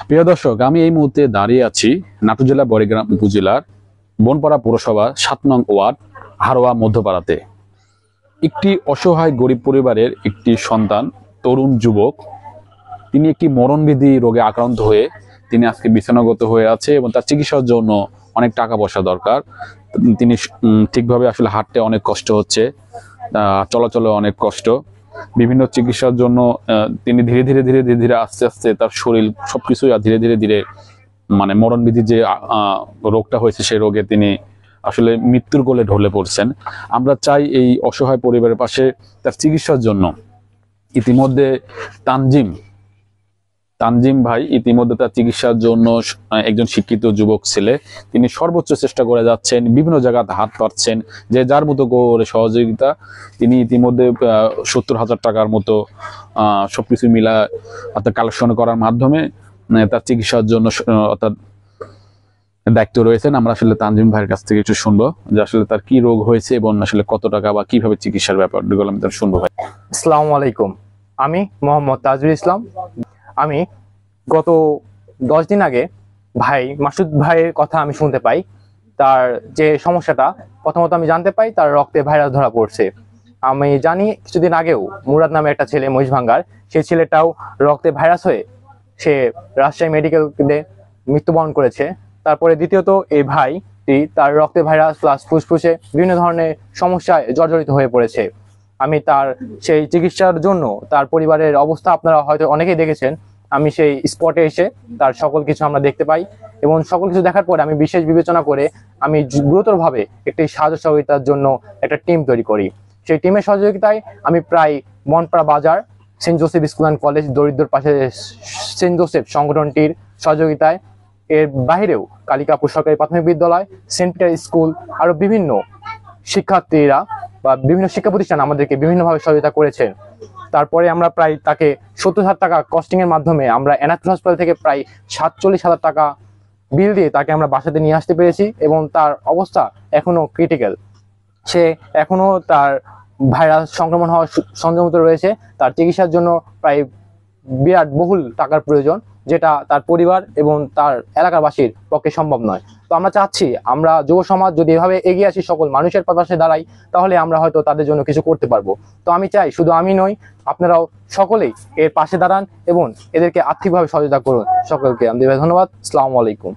প্রিয় দর্শক, আমি এই মুহূর্তে দাঁড়িয়ে আছি নাটোর জেলা বড়িগ্রাম উপজেলার বনপাড়া পৌরসভা ৭ নং ওয়ার্ড হারোয়া মধ্যপাড়াতে। একটি অসহায় গরিব পরিবারের একটি সন্তান, তরুণ যুবক, তিনি একটি মরণবিধি রোগে আক্রান্ত হয়ে তিনি আজকে বিছানাগত হয়ে আছে এবং তার চিকিৎসার জন্য অনেক টাকা পয়সা দরকার। তিনি ঠিকভাবে আসলে হাঁটতে অনেক কষ্ট হচ্ছে, চলাচলে অনেক কষ্ট। বিভিন্ন চিকিৎসার জন্য তিনি ধীরে ধীরে আস্তে আস্তে তার শরীর সবকিছুই ধীরে ধীরে মানে মরণবিধি যে রোগটা হয়েছে সেই রোগে তিনি আসলে মৃত্যুর কোলে ঢলে পড়ছেন। আমরা চাই এই অসহায় পরিবারের পাশে তার চিকিৎসার জন্য ইতিমধ্যে তানজিম ভাই ইতিমধ্যে তার চিকিৎসার জন্য একজন শিক্ষিত যুবক ছেলে, তিনি সর্বোচ্চ চেষ্টা করে যাচ্ছেন, বিভিন্ন জায়গাতে হাত পাচ্ছেন, যে যার মতো করে সহযোগিতা। তিনি ইতিমধ্যে ৭০,০০০ টাকার মতো সবকিছু মিলা অর্থাৎ কালেকশন করার মাধ্যমে তার চিকিৎসার জন্য অর্থাৎ দায়িত্ব রয়েছেন। আমরা আসলে তানজিম ভাইয়ের কাছ থেকে একটু শুনবো যে আসলে তার কি রোগ হয়েছে এবং আসলে কত টাকা বা কিভাবে চিকিৎসার ব্যাপারগুলো আমি তার শুনবো। ভাই, আসসালামু আলাইকুম। আমি মোহাম্মদ তাজুল ইসলাম। আমি গত 10 দিন আগে মাসুদ ভাইয়ের কথা আমি শুনতে পাই। তার যে সমস্যাটা, প্রথমত আমি জানতে পাই তার রক্তে ভাইরাস ধরা পড়ছে। আমি জানি কিছুদিন আগেও মুরাদ নামে একটা ছেলে মহিষভাঙ্গার, সেই ছেলেটাও রক্তে ভাইরাস হয়ে সে রাজশাহী মেডিকেলে মৃত্যুবরণ করেছে। তারপরে দ্বিতীয়ত এই ভাইটি তার রক্তে ভাইরাস প্লাস ফুসফুসে বিভিন্ন ধরনের সমস্যায় জর্জরিত হয়ে পড়েছে। আমি তার সেই চিকিৎসার জন্য তার পরিবারের অবস্থা আপনারা হয়তো অনেকেই দেখেছেন। আমি সেই স্পটে এসে তার সকল কিছু আমরা দেখতে পাই এবং সকল কিছু দেখার পরে আমি বিশেষ বিবেচনা করে আমি গুরুতরভাবে একটি সাহায্য সহযোগিতার জন্য একটা টিম তৈরি করি। সেই টিমের সহযোগিতায় আমি প্রায় বনপাড়া বাজার, Saint Joseph school and college, দরিদ্র পাশে সেন্ট জোসেফ সংগঠনটির সহযোগিতায়, এর বাহিরেও কালিকাপুর সরকারি প্রাথমিক বিদ্যালয়, সেন্ট পিটার স্কুল, আরো বিভিন্ন শিক্ষার্থীরা বা বিভিন্ন শিক্ষা প্রতিষ্ঠান আমাদেরকে বিভিন্নভাবে সহযোগিতা করেছে। তারপরে আমরা প্রায় তাকে ৭০,০০০ টাকা কস্টিং এর মাধ্যমে আমরা এনাথ হাসপাতাল থেকে প্রায় ৪৭,০০০ টাকা বিল দিয়ে তাকে আমরা বাসাতে নিয়ে আসতে পেরেছি এবং তার অবস্থা এখনো ক্রিটিক্যাল। সে এখনো তার ভাইরাস সংক্রমণ হওয়ার সংক্রমিত রয়েছে। তার চিকিৎসার জন্য প্রায় বিরাট বহুল টাকার প্রয়োজন, যেটা তার পরিবার এবং তার এলাকাবাসীর পক্ষে সম্ভব নয়। তো আমরা চাচ্ছি আমরা যুব সমাজ যদি এভাবে এগিয়ে আসি, সকল মানুষের পাশে দাঁড়াই, তাহলে আমরা হয়তো তাদের জন্য কিছু করতে পারবো। তো আমি চাই শুধু আমি নই, আপনারাও সকলেই এর পাশে দাঁড়ান এবং এদেরকে আর্থিকভাবে সহযোগিতা করুন। সকলকে আমি ধন্যবাদ। আসসালামু আলাইকুম।